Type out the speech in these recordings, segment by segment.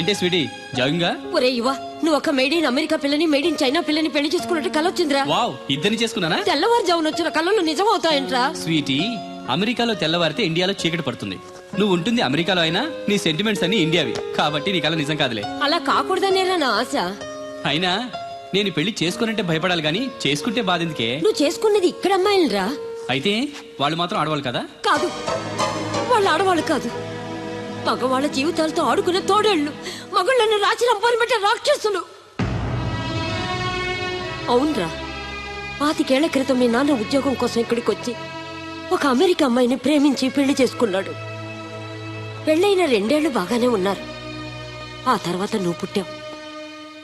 ఏంటి స్వీటీ జాగింగా? ఒరే ఇవా, నువ్వు ఒక మేడ్ ఇన్ అమెరికా పిల్లని మేడ్ ఇన్ చైనా పిల్లని పెళ్లి చేసుకున్నట్టు కలొచ్చిందిరా. వావ్, ఇద్దరిని చేసుకున్నానా? తెల్లవారుజామున వచ్చిన కళ్ళు నిజం అవుతాయంట్రా. స్వీటీ, అమెరికాలో తెల్లవారితే ఇండియాలో చీకటి పడుతుంది. నువ్వు ఉంటుంది అమెరికాలో అయినా నీ సెంటిమెంట్స్ అన్ని ఇండియావి కాబట్టి నీ కళ నిజం కాదులే. అలా కాకూడదనేరా నా ఆశ. అయినా నేను పెళ్లి చేసుకునంటే భయపడాలి గానీ చేసుకుంటే బాధెందుకే? నువ్వు చేసుకున్నది ఇక్కడ అమ్మాయిలరా. అయితే వాళ్ళు మాత్రం ఆడవాళ్ళు కదా? కాదు, వాళ్ళు ఆడవాళ్ళు కాదు, మగవాళ్ళ జీవితాలతో ఆడుకునే తోడేళ్లు, మగళ్ళను రాచి రంపాలు పెట్టే రాక్షసులు. అవునరా, 25 ఏళ్ల క్రితం మీ నాన్న ఉద్యోగం కోసం ఇక్కడికి వచ్చి ఒక అమెరికా అమ్మాయిని ప్రేమించి పెళ్లి చేసుకున్నాడు. పెళ్ళైన 2 ఏళ్లు బాగానే ఉన్నారు. ఆ తర్వాత నువ్వు పుట్టావు.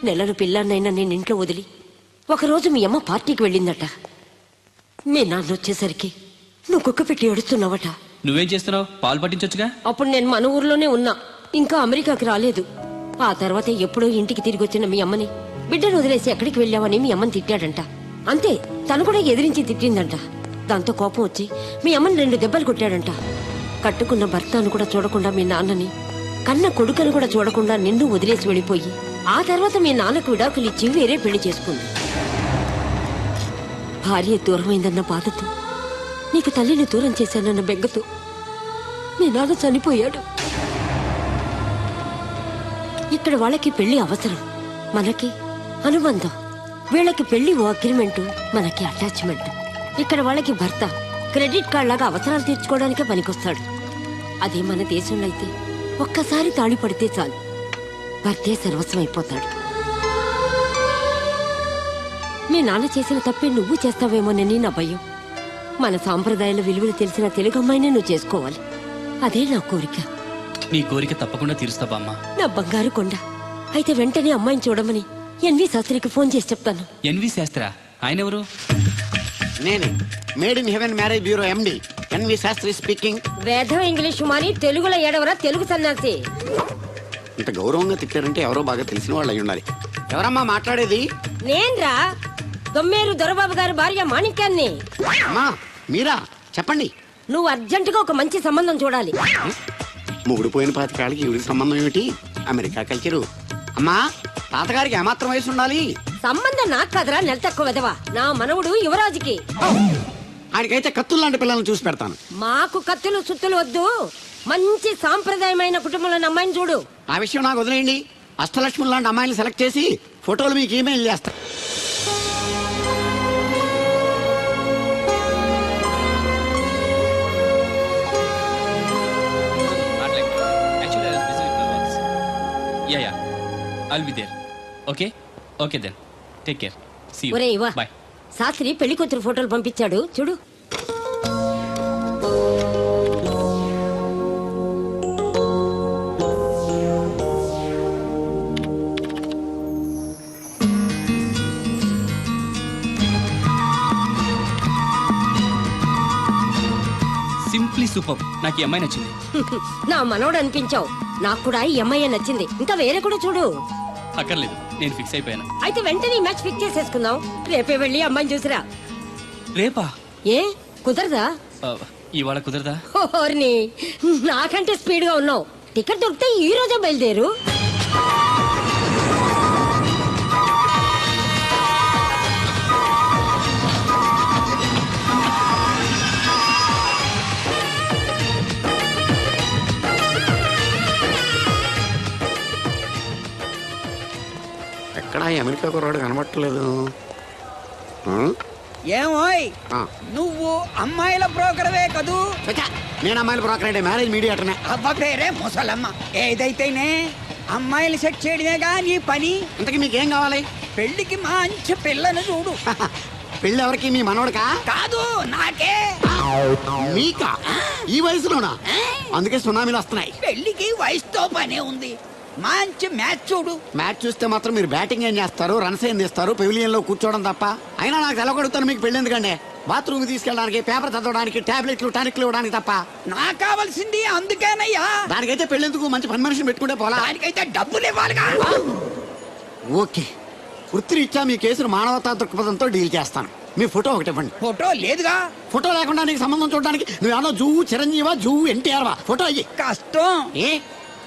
నెలలు పిల్లాన్నైనా నేను ఇంట్లో వదిలి ఒకరోజు మీ అమ్మ పార్టీకి వెళ్ళిందట. మీ నాన్న వచ్చేసరికి నువ్వు కుక్క పెట్టి ఏడుస్తున్నావట. నువ్వేం చేస్తున్నావు? పాలు పట్టించొచ్చుగా. అప్పుడు నేను మన ఊర్లోనే ఉన్నా, ఇంకా అమెరికాకి రాలేదు. ఆ తర్వాత ఎప్పుడో ఇంటికి తిరిగి వచ్చిన మీ అమ్మని బిడ్డను వదిలేసి ఎక్కడికి వెళ్ళావని మీ అమ్మని తిట్టాడంట. అంతే, తను కూడా ఎదిరించి తిట్టిందంట. దాంతో కోపం వచ్చి మీ అమ్మని 2 దెబ్బలు కొట్టాడంట. కట్టుకున్న భర్తను కూడా చూడకుండా మీ నాన్నని, కన్న కొడుకును కూడా చూడకుండా నిన్ను వదిలేసి వెళ్ళిపోయి ఆ తర్వాత మీ నాన్నకు విడాకులు ఇచ్చి వేరే పెళ్లి చేసుకుంది. భార్య దూరమైందన్న బాధతో, నీకు తల్లిని దూరం చేశానన్న బెంగతో మీ నాన్న చనిపోయాడు. ఇక్కడ వాళ్ళకి పెళ్లి అవసరం, మనకి అనుబంధం. వీళ్ళకి పెళ్లి ఓ అగ్రిమెంటు, మనకి అటాచ్మెంట్. ఇక్కడ వాళ్ళకి భర్త క్రెడిట్ కార్డ్ లాగా అవసరాలు తీర్చుకోవడానికే పనికొస్తాడు. అదే మన దేశంలో అయితే ఒక్కసారి తాళి పడితే చాలు, భర్తే సర్వస్వం అయిపోతాడు. మీ నాన్న చేసిన తప్పే నువ్వు చేస్తావేమోనని నా భయం. మన సాంప్రదాయాల విలువలు తెలిసిన తెలుగు అమ్మాయినే నువ్వు చేసుకోవాలి, అదే నా కోరిక. నీ కోరిక తప్పకుండా తీరుస్తా బామ్మ. నా బంగారు కొండ. అయితే వెంటనే అమ్మాయిని చూడమని ఎన్వి శాస్త్రికి ఫోన్ చేసి చెప్తాను. ఎన్వి శాస్త్రా? ఆయన ఎవరు? నేను made in heaven marriage bureau MD NV Shastri speaking. వేదం ఇంగ్లీషు మాని తెలుగులో ఏడవరా తెలుగు సన్నాసి. ఇంత గౌరవంగా తిట్టారంటే ఎవరో బాగా తెలిసిన వాళ్ళు అయి ఉండాలి. ఎవరమ్మా మాట్లాడేది? నేన్రా, దొమ్మేరు దొరబాబు గారి భార్య మాణిక్యాన్ని. అమ్మా మీరా? చెప్పండి. నువ్వు అర్జెంటుగా ఒక మంచి సంబంధం చూడాలి. ముగుడు పోయిన 25 ఏళ్ళకి ఈవిడికి సంబంధం ఏమిటి? America culture. అమ్మా, తాతగారికి ఏమాత్రం వయసు ఉండాలి? సంబంధం నాకు కదరా, నెల తక్కువ వెదవా. నా మనవుడు యువరాజుకి. ఆయనకైతే కత్తులు లాంటి పిల్లల్ని చూసి పెడతాను. మాకు కత్తులు సుత్తులు వద్దు, మంచి సాంప్రదాయమైన కుటుంబంలో అమ్మాయిని చూడు. ఆ విషయం నాకు వదిలేయండి. అష్టలక్ష్మి లాంటి అమ్మాయిని సెలెక్ట్ చేసి ఫోటోలు మీకు ఈమెయిల్ చేస్తా. Yeah, I'll be there. Okay? Okay then. Take care. See you. ఒరే ఇవా, Bye. శాస్త్రి పెళ్లి కూతురు ఫోటోలు పంపించాడు చూడు. Simply super. నాకు ఈ అమ్మాయి నచ్చింది. నా మనోడు అనిపించావు. నాకు కూడా ఈ అమ్మాయి నచ్చింది. ఇంకా వేరే కూడా చూడు. అక్కర్లేదు, నేను ఫిక్స్ అయిపోయాను. అయితే వెంటనే మ్యాచ్ ఫిక్స్ చేసేసుకుందాం. రేపే వెళ్ళి అమ్మాయిని చూసిరా. రేపా? ఏ కుదరదా? ఇవాళ కుదరదా? ఓర్ని, నాకంటే స్పీడ్ గా ఉన్నావు. టికెట్ దొరికితే ఈ రోజే బయలుదేరు. ఎక్కడా అమెరికా కుర్రాడు కనబట్టలేదు. ఏమోయ్, నువ్వు అమ్మాయిల బ్రోకర్వే కదూ? నేను అమ్మాయిల బ్రోకర్ అంటే మ్యారేజ్ మీడియాటర్నే. అబ్బా పేరే ముసలమ్మ. ఏదైతేనే అమ్మాయిలు సెట్ చేయడమేగా నీ పని. ఇంతకీ మీకేం కావాలి? పెళ్లికి మంచి పిల్లను చూడు. పెళ్ళి ఎవరికి? మీ మనోడికా? కాదు, నాకే. మీకా? ఈ వయసులోనా? అందుకే సునామీలు వస్తున్నాయి. పెళ్లికి వయసుతో పనే ఉంది. మంచి మ్యాచ్ చూడు. మ్యాచ్ చూస్తే మాత్రం మీరు బ్యాటింగ్ ఏం చేస్తారు, రన్స్ ఏం తీస్తారు, పెవిలియన్ లో కూర్చోవడం తప్ప. అయినా నాకు తెలగొడుతాను మీకు పెళ్లి ఎందుకండి? బాత్రూమ్ తీసుకెళ్ళడానికి, పేపర్ చదవడానికి, టాబ్లెట్లు టానిక్లు ఇవ్వడానికి తప్ప. నాకు కావాల్సింది అందుకేనయ్యా. దానికైతే పెళ్ళెందుకు? మంచి పని మనిషిని పెట్టుకుంటే పోలా. దానికైతే డబ్బులు ఇవ్వాలిగా. ఓకే, వృత్తిరీత్యా మీ కేసును మానవతా దృక్పథంతో డీల్ చేస్తాను. మీ ఫోటో ఒకటి ఇవ్వండి. ఫోటో లేదుగా. ఫోటో లేకుండా నీకు సంబంధం చూడడానికి నువ్వేమో జూ చిరంజీవా, జూ ఎన్టీఆర్ వా? ఫోటో అయ్యి. కష్టం. ఏ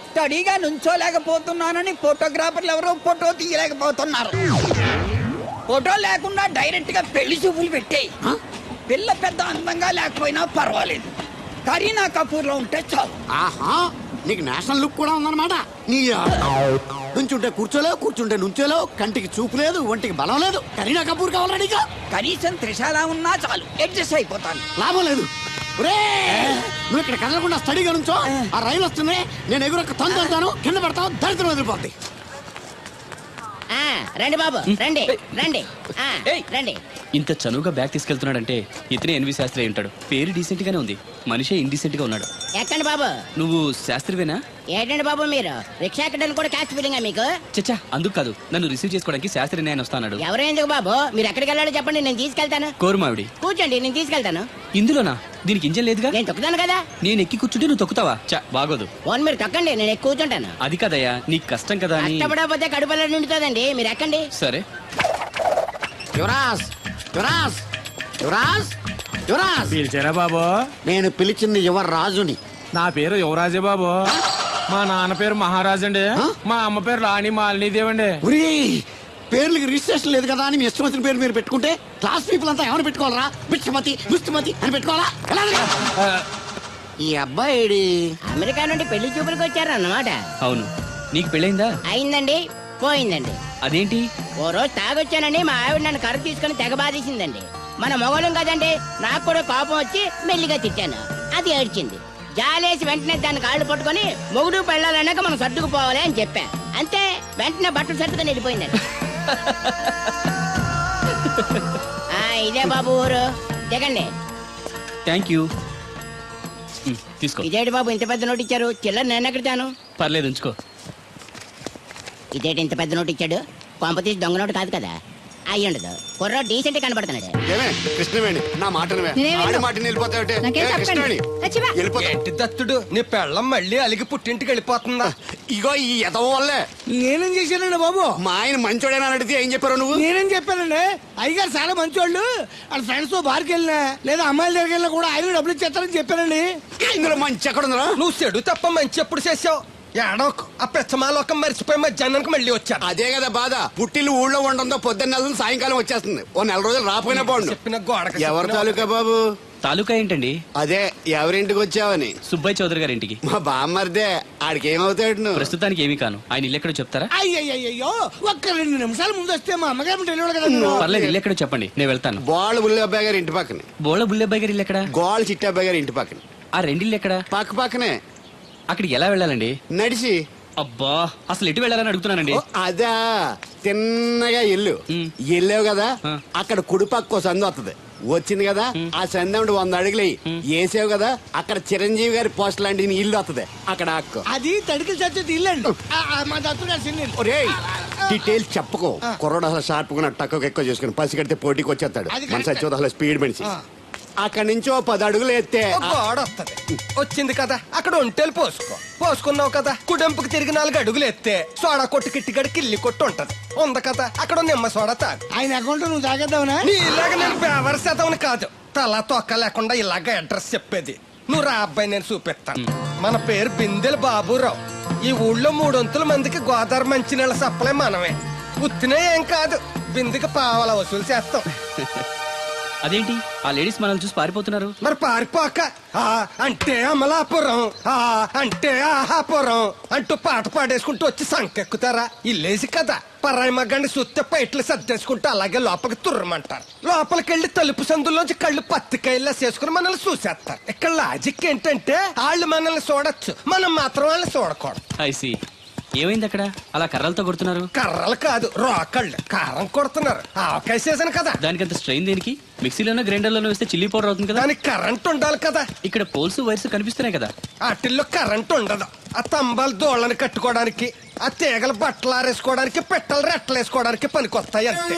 స్టడీగా నుంచోలేకపోతున్నానని ఫోటోగ్రాఫర్లు ఎవరో ఫోటో తీయలేకపోతున్నారు. ఫోటో లేకుండా డైరెక్ట్ గా పెళ్లి చూపులు పెట్టేయి. పిల్ల పెద్ద అందంగా లేకపోయినా పర్వాలేదు, కరీనా కపూర్ లో ఉంటే చాలు. ఆహా, నీకు నేషనల్ లుక్ కూడా ఉందన్నమాట. నీ నుంచుంటే కూర్చోలేవు, కూర్చుంటే నుంచోలేవు, కంటికి చూపు లేదు, ఒంటికి బలం లేదు. కరీనా కపూర్ కావాలా నీకు? కనీసం త్రిశాల ఉన్నా చాలు, అడ్జస్ట్ అయిపోతాను. లాభం లేదు. నువ్వు ఇక్కడ కదలకుండా స్టడీగా నుంచో. ఆ రైలు వస్తుంది, నేను ఎగురొక్క తంతు అంటాను, కింద పడతావు, దరిద్రం వదిలిపోద్ది. రండి బాబు, రండి రండి రండి. ఇంత చనువుగా బ్యాగ్ తీసుకెళ్తున్నాడంటే ఇతనే ఎన్వి శాస్త్రి అయి ఉంటాడు. పేరు డీసెంట్ గానే ఉంది, మనిషే ఇండీసెంట్ గా ఉన్నాడు. ఎక్కండి బాబు. నువ్వు శాస్త్రివేనా? ఏంటండి బాబు మీరు రిక్షా ఎక్కడానికి కూడా క్యాచ్ ఫీలింగా మీకు? చచ్చా, అందుకు కాదు, నన్ను రిసీవ్ చేసుకోవడానికి శాస్త్రి నేను వస్తాడు. ఎవరు ఎందుకు బాబు, మీరు ఎక్కడికి వెళ్ళాలో చెప్పండి, నేను తీసుకెళ్తాను. కోరుమావిడి. కూర్చోండి, నేను తీసుకెళ్తాను. ఇందులోనా? దీనికి ఇంజన్ లేదుగా. నేను తొక్కుతాను కదా. నేను ఎక్కి కూర్చుంటే నువ్వు తొక్కుతావా? చా, బాగోదు. ఫోన్ మీరు తొక్కండి, నేను ఎక్కి కూర్చుంటాను. అది కదయ్యా, నీకు కష్టం కదా అని. కష్టపడకపోతే కడుపులో నిండుతుందండి, మీరు ఎక్కండి. సరే. యువరాజ్, యువరాజ్, యువరాజ్, యువరాజ్. పిలిచారా బాబు? నేను పిలిచింది యువరాజుని. నా పేరు యువరాజే బాబు. మా నాన్న పేరు మహారాజ్ అండి. మా అమ్మ పేరు రాణి మాలినీదేవి అండి. ఉరి పేర్లకి రిజిస్ట్రేషన్ లేదు కదా అని మీ ఇష్టం వచ్చిన పేరు మీరు పెట్టుకుంటే క్లాస్ పీపుల్ అంతా ఏమైనా పెట్టుకోవాలరా? బిచ్చమతి, ముస్తుమతి అని పెట్టుకోవాలా? ఈ అబ్బాయి అమెరికా నుండి పెళ్లి చూపులకు వచ్చారు అన్నమాట. అవును. నీకు పెళ్ళైందా? అయిందండి, పోయిందండి. అదేంటి? ఓ రోజు తాగొచ్చానని మా ఆవిడ నన్ను కర్ర తీసుకుని తెగ బాధేసిందండి. మన మొగలం కదండి, నాకు కూడా కోపం వచ్చి మెల్లిగా తిట్టాను. అది ఏడ్చింది. జాలేసి వెంటనే దాన్ని కాళ్ళు పట్టుకొని మొగుడు పెళ్ళాలన్నాక మనం సర్దుకుపోవాలి అని చెప్పా. అంతే, వెంటనే బట్టలు సర్దుకొని వెళ్ళిపోయిందండి. ఇదే బాబు ఊరు, దిగండి. Thank you. తీసుకో. ఇదేంటి బాబు ఇంత పెద్ద నోటు ఇచ్చారు? చిల్లర నేను ఎక్కడతాను. పర్లేదు, ఉంచుకో. ఇదేంటి ఇంత పెద్ద నోటు ఇచ్చాడు? కొంప తీసి దొంగ నోటు కాదు కదా. అయ్యుండదు, కుర్ర డీసెంట్ కనబడుతున్నాడు. కృష్ణవేణి, నా మాట ఏంటి దత్తుడు, నీ పెళ్ళం మళ్ళీ అలిగి పుట్టింటికి వెళ్ళిపోతుందా? ఇగో ఈ ఎదవ వల్లే. నేనేం చేశానండి బాబు? మా ఆయన మంచోడేనా అని అడిగితే ఏం చెప్పారు నువ్వు? నేనేం చెప్పానండి, అయ్యగారు చాలా మంచోళ్ళు, వాళ్ళ ఫ్రెండ్స్ తో బార్కి వెళ్ళినా లేదా అమ్మాయిల దగ్గరికి వెళ్ళినా కూడా ఆయన డబ్బులు ఇచ్చేస్తారని చెప్పానండి. ఇందులో మంచి ఎక్కడ ఉందా? నువ్వు చెడు తప్ప మంచి ఎప్పుడు చేసావు? ఏడోకు ఆ పెచ్చమాలోకం మర్చిపోయి మధ్యాహ్నానికి మళ్ళీ వచ్చారు. అదే కదా బాధ. పుట్టిల్లు ఊళ్ళో ఉండడంతో పొద్దున్న నెల సాయంకాలం వచ్చేస్తుంది. ఓ నెల రోజులు రాపోయినా బాగుండు. చెప్పిన గోడకి ఎవరి తాలూకా బాబు? తాలూకా ఏంటండి? అదే ఎవరింటికి వచ్చావని. సుబ్బయ్య చౌదరి గారి ఇంటికి. మా బామ్మర్దే. ఆడికి ఏమవుతాడు నువ్వు? ప్రస్తుతానికి ఏమీ కాను. ఆయన ఇల్లు ఎక్కడో చెప్తారా? అయ్యయ్యో, ఒక్క 2 నిమిషాలు ముందు వస్తే మా అమ్మగారు తెలియదు కదా. మీరు పర్లేదు, ఇల్లు ఎక్కడో చెప్పండి, నేను వెళ్తాను. గోళ్ళ బుల్లి అబ్బాయి గారి ఇంటి పక్కనే. బోళ బుల్లెబ్బాయి గారి ఇల్లు ఎక్కడ? గోళ్ళ చిట్టి అబ్బాయి గారి ఇంటి పక్కనే. ఆ రెండిల్లు ఎక్కడ? పక్క పక్కనే. అక్కడికి ఎలా వెళ్ళాలండి? నడిచి. అబ్బా, అసలు ఎటు వెళ్ళాలని అడుగుతున్నానండి. ఓ, అదా తిన్నగా ఇల్లు వెళ్ళావు కదా, అక్కడ కుడిపక్క సందు వస్తుంది. వచ్చింది కదా, ఆ సందముడు 100 అడుగులు వేసావు కదా, అక్కడ చిరంజీవి గారి పోస్ట్ లాంటి ఇల్లు వస్తుంది. అక్కడ అక్క అది తడికి చచ్చేది ఇల్లండి. మా దత్తు గారు చిన్న ఇల్లు. డీటెయిల్స్ చెప్పుకో. కుర్రోడు అసలు షార్ప్ గా టక్కువ ఎక్కువ చేసుకుని పసి కడితే పోటీకి వచ్చేస్తాడు. అది మన సచ్చి అసలు స్పీడ్ మనిషి. అక్కడి నుంచి 10 అడుగులు ఎత్తే గోడ వస్తుంది. వచ్చింది కదా, అక్కడ ఒంటేలు పోసుకున్నావు కదా, కుడెంపుకి తిరిగి 4 అడుగులు ఎత్తే సోడా కొట్టు కిట్టిగడి కిల్లి కొట్టు ఉంటది. ఉంది కదా, అక్కడ నిమ్మ సోడా తాగు. ఆయన అకౌంట్ నువ్వు తాగేద్దావునా? నీ ఇలాగ నేను బేవర్ శాతం కాదు, తల తొక్క లేకుండా ఇలాగ అడ్రస్ చెప్పేది. నువ్వు రా అబ్బాయి, నేను చూపిస్తాను. మన పేరు బిందెల బాబురావు. ఈ ఊళ్ళో 300 మందికి గోదావరి మంచినీళ్ళ సప్లై మనమే. ఉత్తినే ఏం కాదు, బిందెకి పావలా వసూలు చేస్తాం. అదేంటి ఆ లేడీస్ మనల్ని చూసి పారిపోతున్నారు? మరి పారిపోక అంటే అమలాపురం, అంటే ఆహాపురం అంటూ పాట పాడేసుకుంటూ వచ్చి సంకెక్కుతారా? ఇల్లేసి కదా, పరాయి మగ్గండి సుత్తే పైట్లు సర్దేసుకుంటూ అలాగే లోపలికి తుర్రమంటారు. లోపలికెళ్ళి తలుపు సందులోంచి కళ్ళు పత్తికాయల్లా చేసుకుని మనల్ని చూసేస్తారు. ఇక్కడ లాజిక్ ఏంటంటే వాళ్ళు మనల్ని చూడొచ్చు, మనం మాత్రం వాళ్ళని చూడకూడదు. ఐసి. ఏమైంది అక్కడ? అలా కర్రలతో కొడుతున్నారు? కర్రలు కాదు, రోకళ్ళు. కారం కొడుతున్నారు. ఆవకాయ సీజన్ కదా. దానికంత స్ట్రెయిన్ దేనికి? మిక్సీలోనో గ్రైండర్లోనో వేస్తే చిల్లీ పౌడర్ అవుతుంది కదా. దానికి కరెంట్ ఉండాలి కదా. ఇక్కడ పోల్స్ వైర్స్ కనిపిస్తున్నాయి కదా. వాటిల్లో కరెంట్ ఉండదు. ఆ తంబాలు దోళ్ళని కట్టుకోవడానికి, ఆ తీగలు బట్టలు ఆరేసుకోవడానికి, పెట్టలు రెట్టలేసుకోవడానికి పనికొస్తాయి అంతే.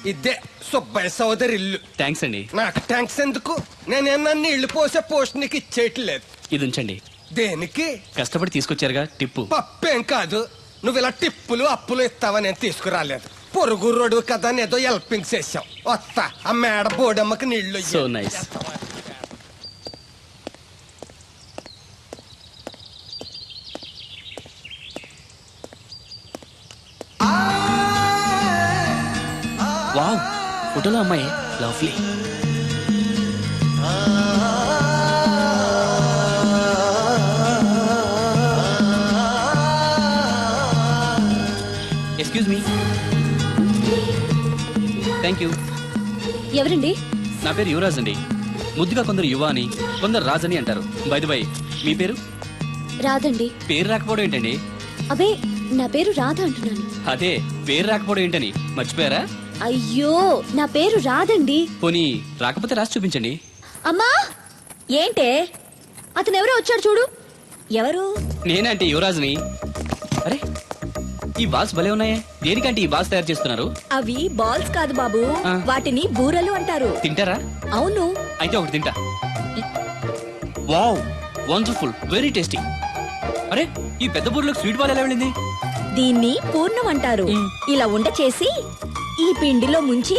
ఇదే సుబ్బయ్య సోదరి ఇల్లు. థ్యాంక్స్ అండి. నాకు థ్యాంక్స్ ఎందుకు? నేనేమన్నా నీళ్లు పోసే పోస్ట్ నీకు ఇచ్చేయట్లేదు. ఇది ఉంచండి. దేనికి? కష్టపడి తీసుకొచ్చారుగా టిప్పు. పప్పేం కాదు, నువ్వు ఇలా టిప్పులు అప్పులు ఇస్తావని నేను తీసుకురాలేదు. పొరుగు రోడ్డు కదా అని ఏదో హెల్పింగ్ చేసాం. వస్తా ఆ మేడ బోడమ్మకి నీళ్లు సో నైస్. వావ్, ఫోటోలో అమ్మాయి lovely. Excuse me. Thank you. ఎవరండి? నా పేరు యువరాజ్ అండి. ముద్దుగా కొందరు యువ అని, కొందరు రాజ్ అని అంటారు. బై ది బై, మీ పేరు? రాదండి. పేరు రాకపోవడం ఏంటండి? అబే, నా పేరు రాధ అంటున్నాను. అదే, పేరు రాకపోవడం ఏంటని మర్చిపోయారా? అయ్యో, నా పేరు రాదండి. పోనీ రాకపోతే రాసి చూపించండి. అమ్మా, ఏంటే అతను ఎవరో వచ్చాడు చూడు. ఎవరు? నేనంటే యువరాజ్ని. అరే, ఈ బాల్స్ భలే ఉన్నాయే. దేనికంటే ఈ బాల్స్ తయారు చేస్తున్నారు? అవి బాల్స్ కాదు బాబు, ఆ. వాటిని బూరలు అంటారు. తింటారా? అవును. అయితే ఒకటి తింటా. Wow, wonderful, very tasty. అరే, ఈ పెద్ద బూర్లోకి స్వీట్ బాల్ ఎలా వెళ్ళింది? దీన్ని పూర్ణం అంటారు. ఇలా ఉండ చేసి ఈ పిండిలో ముంచి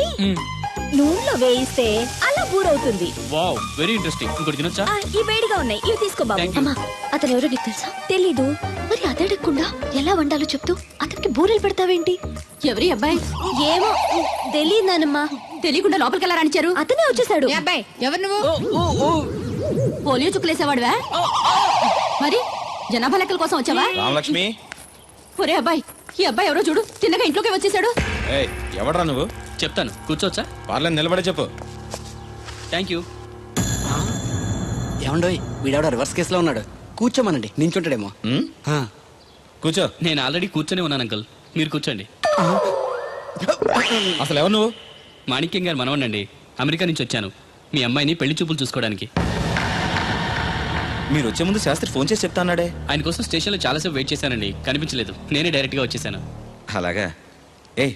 నూనెలో వేయిస్తే అలా బూరవుతుంది. Wow, very interesting. ఇంకోటి తినొచ్చా? ఈ వేడిగా ఉన్నాయి, ఇవి తీసుకో బాబు. Thank you. అమ్మా, అతను ఎవరో నీకు తెలుసా? తెలీదు. మరి అదడగకుండా ఎలా వండాలో చెప్తూ అతనికి బూరెలు పెడతావేంటి? ఎవరి అబ్బాయి? ఏమో తెలియదానమ్మా. తెలియకుండా లోపలికి ఎలా రానిచ్చారు? అతనే వచ్చేసాడు. అబ్బాయి ఎవరు నువ్వు? పోలియో చుక్కులేసేవాడువా? మరి జనాభా లెక్కల కోసం వచ్చావా? రామలక్ష్మి, ఒరే అబ్బాయి, ఈ అబ్బాయి ఎవరో చూడు, తిన్నగా ఇంట్లోకి వచ్చేసాడు. ఏయ్, ఎవడ్రా నువ్వు? చెప్తాను, కూర్చోవచ్చా? పార్లేదు, నిలబడే చెప్పు. Thank you. ఏమండోయ్, వీడెవడో రివర్స్ కేసులో ఉన్నాడు. కూర్చోమనండి, నించుంటాడేమో. ఉమ్, ఆ. కూర్చో. నేను ఆల్రెడీ కూర్చొని ఉన్నాను అంకుల్, మీరు కూర్చోండి. అసలు ఎవరు నువ్వు? మాణిక్యం గారు మనవనండి. అమెరికా నుంచి వచ్చాను మీ అమ్మాయిని పెళ్లి చూపులు చూసుకోవడానికి. మీరు వచ్చే ముందు శాస్త్రి ఫోన్ చేసి చెప్తా అన్నాడే. ఆయన కోసం స్టేషన్లో చాలాసేపు వెయిట్ చేశానండి, కనిపించలేదు. నేనే డైరెక్ట్గా వచ్చేసాను. అలాగా? ఏయ్,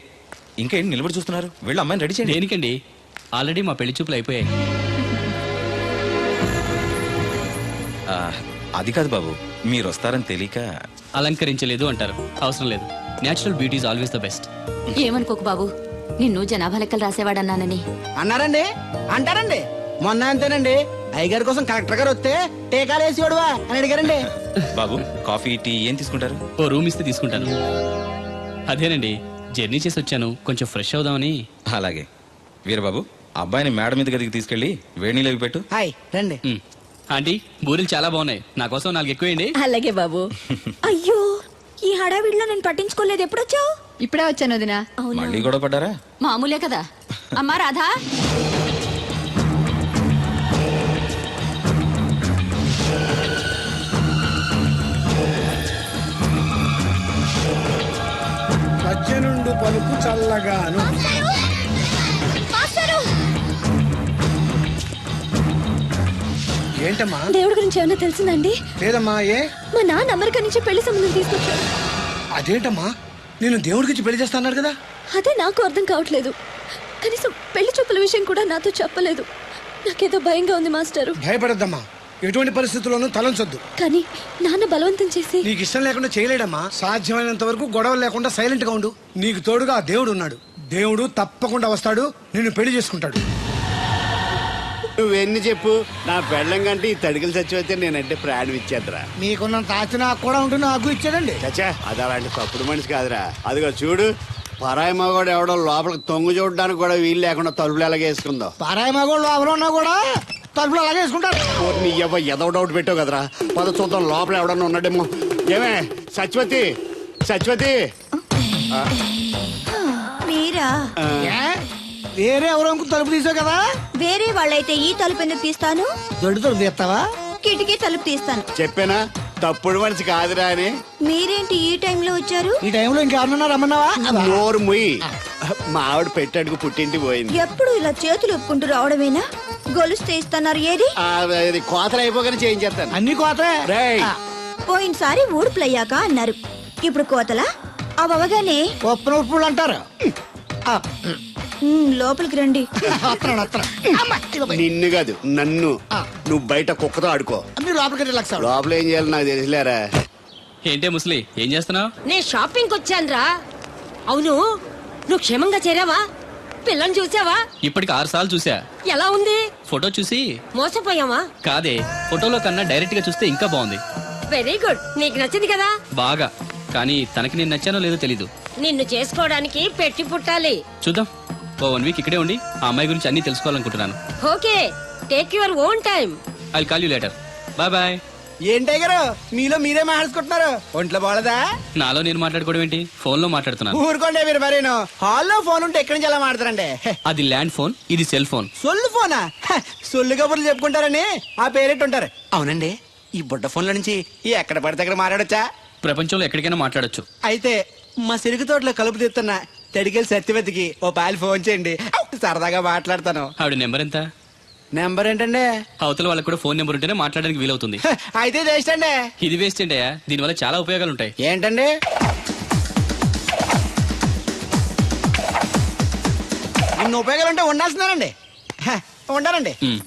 ఇంకా ఏంటి నిలబడి చూస్తున్నారు? వెళ్ళి అమ్మాయిని రెడీ చేయండి. దేనికండి? ఆల్రెడీ మా పెళ్లి చూపులు అయిపోయాయి. ఆ, అది కాదు బాబు, మీరు వస్తారని తెలియక. అలంకరించలేదు అంటారు, అవసరం లేదు. Natural beauty is always the best. ఏమనుకోకు బాబు, నిన్ను జనాభా లెక్కలు రాసేవాడన్నానని. అన్నారండి, అంటారండి. మొన్న అంతేనండి, అయ్యగారి కోసం కలెక్టర్ గారు వస్తే టీకాలు వేసి వాడువా అని అడిగారండి. బాబు, కాఫీ టీ ఏం తీసుకుంటారు? ఓ రూమ్ ఇస్తే తీసుకుంటాను. అదేనండి, జర్నీ చేసి వచ్చాను, కొంచెం ఫ్రెష్ అవుదామని. అలాగే. వీరబాబు, అబ్బాయిని మేడ మీద గదికి తీసుకెళ్లి వేడి నీళ్ళు అవి పెట్టు. హాయ్ రండి. మ్. ఆంటీ, బూరెలు చాలా బాగున్నాయి, నా కోసం 4 ఎక్కువేయండి. అలాగే బాబు. అయ్యో, ఈ హడావిడిలో నేను పట్టించుకోలేదు. ఎప్పుడొచ్చావు? ఇప్పుడే వచ్చాను వదినా. మళ్ళీ గొడవ పడ్డారా? మామూలే కదా. అమ్మా రాధా, సజ్జనుండు పలుకు చల్లగాను. ఏంటమ్మా? దేవుడి గురించి ఏమైనా తెలిసిందండి? లేదమ్మా. ఏ? మా నాన్న అమెరికా నుంచి పెళ్లి సంబంధం తీసుకొచ్చాడు. అదేంటమ్మా, నేను దేవుడికి పెళ్లి చేస్తా అన్నాడు కదా. అదే నాకు అర్థం కావట్లేదు. కనీసం పెళ్లి చూపుల విషయం కూడా నాతో చెప్పలేదు. నాకేదో భయంగా ఉంది మాస్టారు. భయపడద్దమ్మా, ఎటువంటి పరిస్థితుల్లోనూ తలంచొద్దు. కానీ నాన్న బలవంతం చేసి. నీకు ఇష్టం లేకుండా చేయలేడమ్మా. సాధ్యమైనంత వరకు గొడవలు లేకుండా సైలెంట్ గా ఉండు. నీకు తోడుగా ఆ దేవుడు ఉన్నాడు. దేవుడు తప్పకుండా వస్తాడు, నిన్ను పెళ్లి చేసుకుంటాడు. నువ్వెన్ని చెప్పు, నా పెళ్ళం కంటే ఈ తడికలు చచ్చిపోతే నేనంటే ప్రాణం ఇచ్చేద్దరా. మీకున్నంత ఆస్తి నాకు కూడా ఉంటుంది, నాకు ఇచ్చాడండి. చచ్చా, అది అలాంటి తప్పుడు మనిషి కాదురా. అదిగో చూడు, పరాయి మగోడు ఎవడో లోపలికి తొంగు చూడడానికి కూడా వీలు లేకుండా తలుపులు ఎలాగ వేసుకుందో. పారాయి మగోళ్ళు లోపల ఉన్నా కూడా తలుపులు అలాగే వేసుకుంటారు. నీ ఎవ ఎదవ డౌట్ పెట్టావు కదరా. పద చూద్దాం లోపల ఎవడన్నా ఉన్నాడేమో. ఏమే సత్యవతి, సత్యవతి. మీరా? ఏ? వేరే ఎవరో తలుపు తీసావు కదా. వేరే వాళ్ళైతే ఈ తలుపు ఎందుకు తీస్తాను? దొడ్డు తలుపు తీస్తావా? కిటికీ తలుపు తీస్తాను. చెప్పానా తప్పుడు మనిషి కాదురా అని. మీరేంటి ఈ టైంలో వచ్చారు? ఈ టైంలో ఇంకెవరన్నా రమ్మన్నావా? నోరు ముయ్యి. మా ఆవిడ పెట్టాడుకు పుట్టింటి పోయింది. ఎప్పుడు ఇలా చేతులు ఒప్పుకుంటూ రావడమేనా? గొలుస్తే ఇస్తున్నారు ఏది? ఇది కోతలు అయిపోగానే చేయించేస్తాను. అన్ని కోతే. రేయ్, పోయినసారి ఊడుపులయ్యాక అన్నారు, ఇప్పుడు కోతలా? అవగానే ఉప్పు ఉప్పులు అంటారు. లోపలికి రండి. నిన్ను కాదు నన్ను. నువ్వు బయట కుక్కతో ఆడుకో. మీరు లోపలికి రిలాక్స్ అవ్వండి. లోపల ఏం చేయాలి నాకు తెలిసిలేరా. ఏంటే ముసలి, ఏం చేస్తున్నావు? నేను షాపింగ్కి వచ్చానురా. అవును, నువ్వు క్షేమంగా చేరావా? పిల్లని చూసావా? ఇప్పటికి 6 సార్లు చూసా. ఎలా ఉంది? ఫోటో చూసి మోసపోయావా? కాదే, ఫోటోలో కన్నా డైరెక్ట్ గా చూస్తే ఇంకా బాగుంది. వెరీ గుడ్, నీకు నచ్చింది కదా? బాగా. కానీ తనకి నేను నచ్చానో లేదో తెలీదు. నిన్ను చేసుకోవడానికి పెట్టి పుట్టాలి. చూద్దాం. ఓ 1 వీక్ ఇక్కడే ఉండి ఆ అమ్మాయి గురించి అన్ని తెలుసుకోవాలనుకుంటున్నాను. Okay, take your own time. I call you later. Bye bye. ఏంటే గారు మీలో మీరే మాట్లాడుకుంటున్నారు? ఒంట్లో బాగలదా? నాలో నేను మాట్లాడుకోవడం ఏంటి? ఫోన్ లో మాట్లాడుతున్నాను. ఊరుకోండి మీరు మరేను. హాల్లో ఫోన్ ఉంటే ఎక్కడి నుంచి ఎలా మాట్లాడతారండి? అది ల్యాండ్ ఫోన్, ఇది సెల్ ఫోన్. సొల్లు ఫోనా? సొల్లు కబుర్లు చెప్పుకుంటారని ఆ పేరెట్టుంటారు. అవునండి, ఈ బుడ్డ ఫోన్ల నుంచి ఎక్కడ పడితే అక్కడ మాట్లాడొచ్చా? ప్రపంచంలో ఎక్కడికైనా మాట్లాడొచ్చు. అయితే మా సిరుగు తోటలో కలుపు తీస్తున్న తడికెళ్ళి సత్యవతికి ఓ పాలు ఫోన్ చేయండి, సరదాగా మాట్లాడతాను. ఆవిడ నెంబర్ ఎంత? నెంబర్ ఏంటండి? అవతల వాళ్ళకి కూడా ఫోన్ నెంబర్ ఉంటేనే మాట్లాడడానికి వీలవుతుంది. అయితే చేస్తండి. ఇది వేస్ట్ ఏంటయ్యా, దీనివల్ల చాలా ఉపయోగాలు ఉంటాయి. ఏంటండి? ఇన్ని ఉపయోగాలు ఉంటే ఉండాల్సిందేనండి. ఉండాలండి. ఉమ్.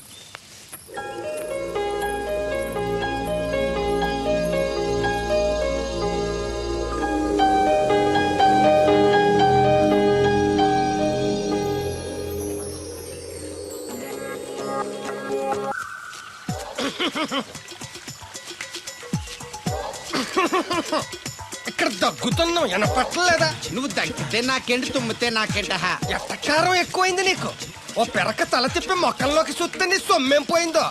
ఇక్కడ దగ్గుతున్నావు వినపట్టలేదా? నువ్వు తగ్గితే నాకేంటి, తుమ్మితే నాకేంట? ఎట్టకారం ఎక్కువైంది నీకు. ఓ పెరక తల తిప్పి మొక్కల్లోకి చూస్తే నీ సొమ్మేం పోయిందో.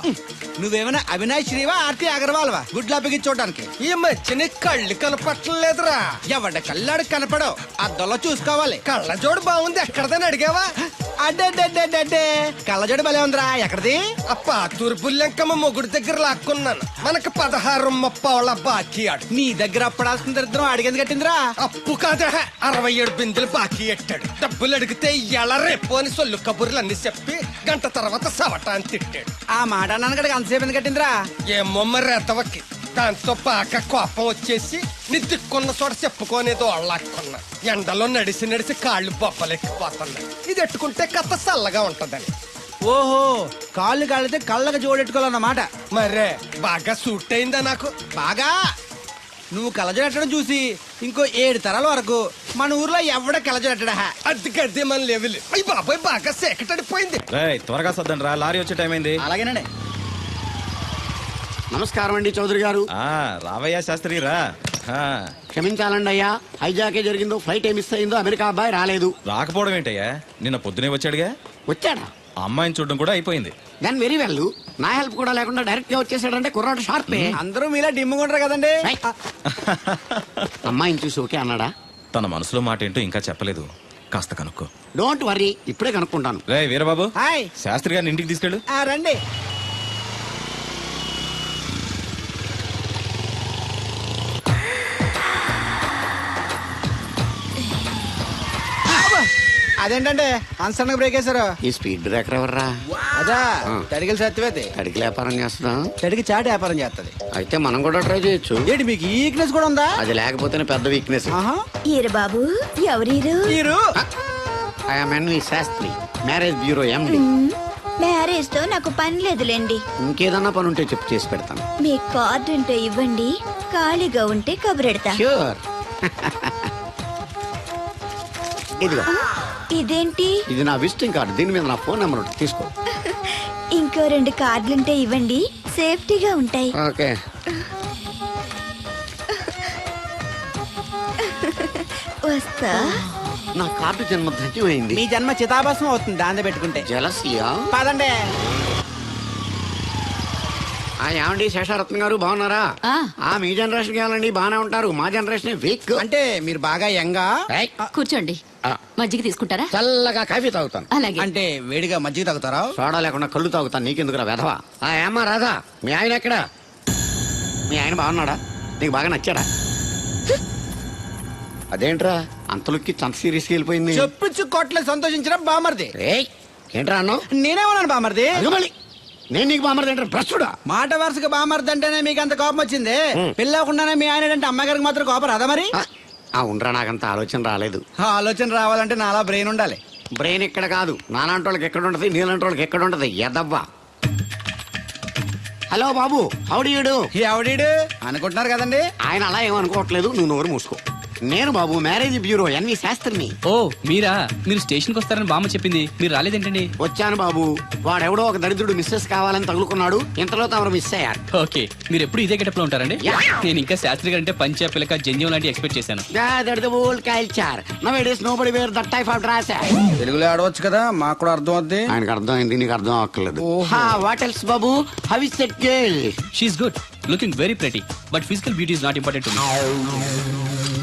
నువ్వేమైనా అవినాష్ శ్రీవా, ఆర్తి అగర్వాల్వా గుడ్లా చూడడానికి? ఈ మధ్య నీ కళ్ళు కనపట్టలేదురా. ఎవడ కళ్ళాడు కనపడవు, అద్దంలో చూసుకోవాలి. కళ్ళజోడు బాగుంది, ఎక్కడదని అడిగావా? అడ్డే కళ్ళజోడు భలే ఉందిరా. ఎక్కడిది? అప్ప తూర్పుల్లెంకమ్మ మొగుడు దగ్గర లాక్కున్నాను. మనకు 16 బాకీ ఆడు. నీ దగ్గర అప్పడాల్సిన దరిద్రం అడిగింది కట్టిందిరా. అప్పు కాదా, 67 బిందెలు బాకీ ఎట్టాడు. డబ్బులు అడిగితే ఎలా రేపు అని సొల్లు కబుర్లు అన్ని చెప్పి గంట తర్వాత సవటాన్ని తిట్టాడు. ఆ మాట అన్నాను అంతసేపు ఎందుకు కట్టిందిరా? ఏమో మరి ఎతవకి. దాంతో బాగా కోపం వచ్చేసి నీ దిక్కున్న చోట చెప్పుకోనేదో అళ్ళాక్కున్నా. ఎండలో నడిసి కాళ్ళు బొబ్బలెక్కిపోతున్నాయి. ఇది ఎట్టుకుంటే కథ చల్లగా ఉంటదని. ఓహో, కాళ్ళు కాళ్ళతే కళ్ళకు జోడెట్టుకోవాలన్నమాట. మరే బాగా సూట్ అయిందా నాకు? బాగా. నువ్వు కళ్ళజోడెట్టడం చూసి ఇంకో 7 తరాల వరకు మన ఊర్లో ఎవడ కళ్ళజోడెట్టడా? అది గడ్డి మన లెవెల్. అయ్యి బాబాయ్ బాగా సేకటడిపోయింది. త్వరగా సర్దండి రా, లారీ వచ్చే టైం అయింది. అలాగేనండి. నమస్కారం అండి చౌదరి గారు. రావయ్యా శాస్త్రి రా. క్షమించాలండి అయ్యా, హైజాకే జరిగిందో, ఫ్లైట్ ఏమి మిస్ అయిందో, అమెరికా అబ్బాయి రాలేదు. రాకపోవడం ఏంటయ్యా, నిన్న పొద్దునే వచ్చాడుగా. వచ్చాడా? ఆ అమ్మాయిని చూడడం కూడా అయిపోయింది. దాని వెరీ వెల్. నా హెల్ప్ కూడా లేకుండా డైరెక్ట్ గా వచ్చేసాడంటే కుర్రాడు షార్పే. అందరూ మీలా డిమ్ముకుంటారు కదండి. అమ్మాయిని చూసి ఓకే అన్నాడా? తన మనసులో మాట ఏంటో ఇంకా చెప్పలేదు, కాస్త కనుక్కో. డోంట్ వర్రీ, ఇప్పుడే కనుక్కుంటాను. రే వీరబాబు, హాయ్. శాస్త్రి గారిని ఇంటికి తీసుకెళ్ళు. రండి. అదేంటంటే అన్సన్ బ్రేక్ వేశారు? ఈ స్పీడ్ బ్రేకర్ ఎవర్రా? అదా తడిగిలి సత్యవతి. అడిగి వ్యాపారం చేస్తున్నాం. తడికి చాటి వ్యాపారం చేస్తది. అయితే మనం కూడా ట్రై చేయొచ్చు. ఏంటి మీకు ఈ వీక్నెస్ కూడా ఉందా? అది లేకపోతేనే పెద్ద వీక్నెస్. ఈరు బాబు, ఎవరీరు? మీరు? I'm NV Shastri, marriage bureau MD. Marriage తో నాకు పని లేదులేండి. ఇంకేదన్నా పని ఉంటే చెప్పు, చేసి పెడతాను. మీ కార్డు ఉంటే ఇవ్వండి, ఖాళీగా ఉంటే కబురెడతా. ష్యూర్. ఇదిగో, ఇదేంటి? ఇది నా విజిటింగ్ కార్డు. దీని మీద నా ఫోన్ నెంబర్ ఉంటుంది, తీసుకో. ఇంకో 2 కార్డులుంటే ఇవ్వండి, సేఫ్టీగా ఉంటాయి. ఓకే. వస్తా. నా కార్డు జన్మ ధన్యమైంది. మీ జన్మ చితాభాసం అవుతుంది దాన్ని పెట్టుకుంటే. జలసియా? పదండి. ఏమండి శేషారత్న గారు, బాగున్నారా? మీ జనరేషన్ కావాలండి, బాగానే ఉంటారు. మా జనరేషన్ వీక్. అంటే మీరు బాగా యంగా. కూర్చోండి, మజ్జిగ తీసుకుంటారా? చల్లగా కాఫీ తాగుతాను. అలాగే. అంటే వేడిగా మజ్జిగ తాగుతారా? సోడా లేకుండా కళ్ళు తాగుతాను. నీకెందుకురా వెధవా? ఏమ్మా రాధా, మీ ఆయన ఎక్కడా? మీ ఆయన బాగున్నాడా? నీకు బాగా నచ్చాడా? అదేంట్రా అంతలోకి అంత సీరియస్కి వెళ్ళిపోయింది? చెప్పుచ్చు కొట్ల సంతోషించడం బామర్ది. ఏంట్రా అన్నావు? నేనేమన్నాను బామర్ది? మళ్ళీ నేను నీకు బామర్ది అంటే ప్రస్తుడా? మాట వరుసగా బామర్ది అంటేనే మీకు అంత కోపం వచ్చింది. పెళ్ళకుండానే మీ ఆయన అంటే అమ్మాయి గారికి మాత్రం కోపం రాదా మరి? ఉండరా, నాకంత ఆలోచన రాలేదు. ఆలోచన రావాలంటే నాలా బ్రెయిన్ ఉండాలి. బ్రెయిన్ ఇక్కడ కాదు, నాలాంటి వాళ్ళకి ఎక్కడ ఉంటది, నీలాంటి వాళ్ళకి ఎక్కడ ఉంటది. ఎదవ్వా. హలో బాబు, హౌడీయుడు. ఎవడీడు అనుకుంటున్నారు కదండి. ఆయన అలా ఏమనుకోవట్లేదు, నువ్వు నోరు మూసుకో. నేను బాబు మ్యారేజ్ బ్యూరో ఎన్వి శాస్త్రిని. ఓ మీరా? మీరు స్టేషన్కి వస్తారని బామ్మ చెప్పింది, మీరు రాలేదేంటండి? వచ్చాను బాబు. వాడెవడో ఒక దరిద్రుడు మిస్సెస్ కావాలని తగులుకున్నాడు. ఇంతలో తమరు మిస్ అయ్యారు. ఓకే, మీరు ఎప్పుడు ఇదే గెటప్ లో ఉంటారండి? Yeah. నేను ఇంకా శాస్త్రి గారు అంటే పంచ పిలక జంజం లాంటి ఎక్స్పెక్ట్ చేశాను. Old culture now nobody wear that type of dress. తెలుగులో ఆడవచ్చు కదా, మాకు కూడా అర్థం అవుద్ది. ఆయనకు అర్థం అయింది, నీకు అర్థం అక్కర్లేదు. వాట్ ఎల్స్ బాబు? How is that girl? She's good, looking very pretty, but physical beauty is not important to me.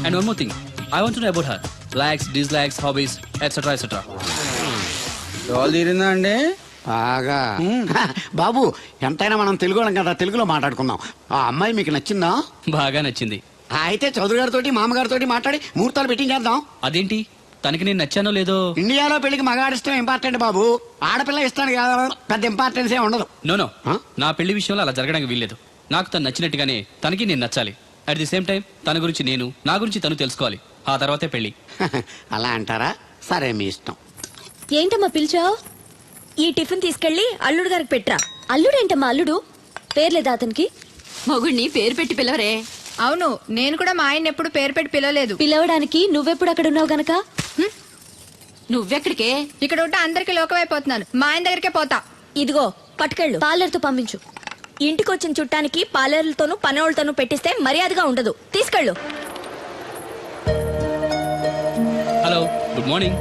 And one more thing, I want to know about her likes, dislikes, hobbies etcetera etcetera. డోల్ తీరిందా అండి? బాగా. బాబు ఎంతైనా మనం తెలుగు వాళ్ళం కదా, తెలుగులో మాట్లాడుకుందాం. ఆ అమ్మాయి మీకు నచ్చిందా? బాగా నచ్చింది. అయితే చౌదరి గారితో మామగారితో మాట్లాడి ముహూర్తాలు పెట్టించేద్దాం. అదేంటి, తనకి నేను నచ్చానో లేదో? ఇండియాలో పెళ్లికి మగాడి ఇష్టం ఇంపార్టెంట్ బాబు. ఆడపిల్ల ఇష్టానికి కాదు పెద్ద ఇంపార్టెన్స్ ఏ ఉండదు. నో నా పెళ్లి విషయంలో అలా జరగడానికి వీల్లేదు. నాకు తను నచ్చినట్టుగానే తనకి నేను నచ్చాలి. అట్ ది సేమ్ టైం తన గురించి నేను, నా గురించి తను తెలుసుకోవాలి. ఆ తర్వాతే పెళ్లి. అలా అంటారా? సరే మీ ఇష్టం. ఏంటమ్మా పిలిచావు? ఈ టిఫిన్ తీసుకెళ్లి అల్లుడు గారికి పెట్టరా. అల్లుడేంటమ్మా అల్లుడు? పేర్లేదా అతనికి? మొగుడిని పేరు పెట్టి పిలవరే. అవును, నేను కూడా మా ఆయన ఎప్పుడు పేరు పెట్టి పిలవలేదు. పిలవడానికి నువ్వెప్పుడు అక్కడ ఉన్నావు గనక? నువ్వెక్కడికే? ఇక్కడ ఉంటే అందరికి లోకమైపోతున్నాను. మా ఆయన దగ్గరికే పోతా. ఇదిగో పట్టుకెళ్ళు. పార్లర్తో పంపించు. ఇంటికొచ్చిన చుట్టానికి పార్లర్లతోనూ పనోళ్ళతోనూ పెట్టిస్తే మర్యాదగా ఉండదు. తీసుకెళ్ళు. Hello, good morning.